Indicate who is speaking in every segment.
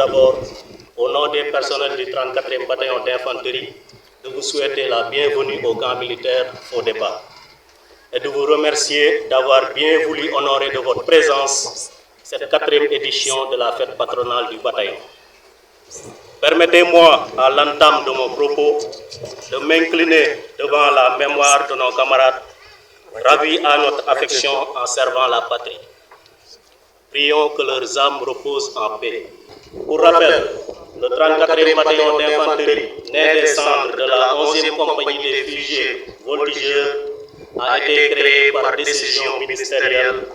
Speaker 1: d'abord, au nom des personnels du 34e bataillon d'infanterie, de vous souhaiter la bienvenue au camp militaire au départ et de vous remercier d'avoir bien voulu honorer de votre présence cette 4e édition de la fête patronale du bataillon. Permettez-moi, à l'entame de mon propos, de m'incliner devant la mémoire de nos camarades ravis à notre affection en servant la patrie. Prions que leurs âmes reposent en paix. Pour rappel, le 34e bataillon d'infanterie, né des cendres de la 11e compagnie des fusiliers voltigeurs, a été créé par décision ministérielle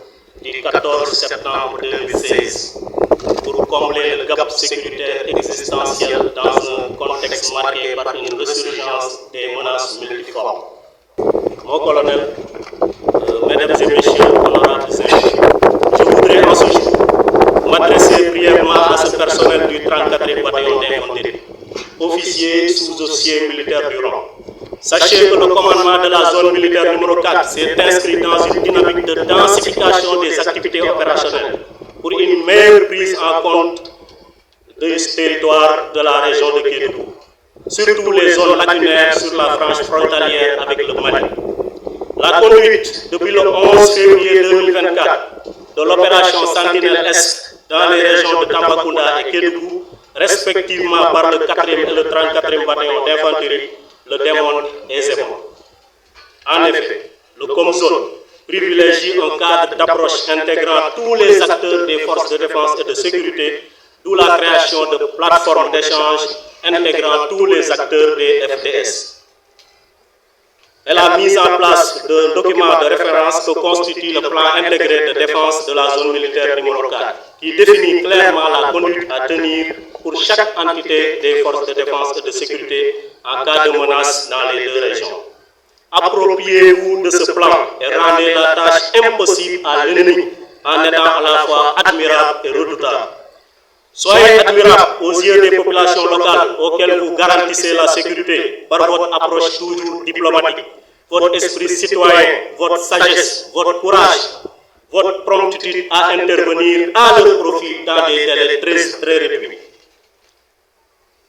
Speaker 1: du 14 septembre 2016 pour combler le gap sécuritaire existentiel dans un contexte marqué par une résurgence des menaces multiformes. Mon colonel, mesdames et messieurs, honorables invités, je voudrais ensuite m'adresser brièvement à ce personnel du 34e bataillon d'infanterie, officiers, sous-officiers militaires du rang. Sachez que le commandement de la zone militaire numéro 4 s'est inscrit dans une dynamique de densification des activités opérationnelles pour une meilleure prise en compte des territoires de la région de Kédougou, surtout les zones lacunaires sur la frange frontalière avec le Mali. La conduite depuis le 11 février 2024 de l'opération Sentinelle-Est dans les régions de Tambacounda et Kédougou, respectivement par le 4e et le 34e bataillon d'infanterie, le démontre aisément. En effet, le COMZONE privilégie un cadre d'approche intégrant tous les acteurs des forces de défense et de sécurité, d'où la création de plateformes d'échange intégrant tous les acteurs des FDS. Et la mise en place d'un document de référence que constitue le plan intégré de défense de la zone militaire numéro 4, qui définit clairement la conduite à tenir pour chaque entité des forces de défense et de sécurité en cas de menace dans les deux régions. Appropriez-vous de ce plan et rendez la tâche impossible à l'ennemi en étant à la fois admirable et redoutable. Soyez admirable aux yeux des populations locales auxquelles vous garantissez la sécurité par votre approche toujours diplomatique, votre esprit citoyen, votre sagesse, votre courage, votre promptitude à intervenir à leur profit dans des délais très réduits.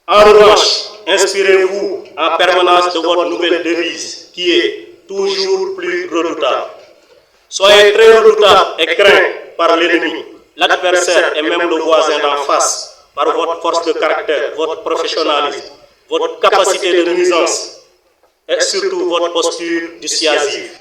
Speaker 1: En revanche, inspirez-vous en permanence de votre nouvelle devise qui est toujours plus redoutable. Soyez très redoutable et craint par l'ennemi, l'adversaire et même le voisin d'en face, par votre force de caractère, votre professionnalisme, votre capacité de nuisance et surtout votre posture dissuasive.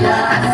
Speaker 2: Yeah.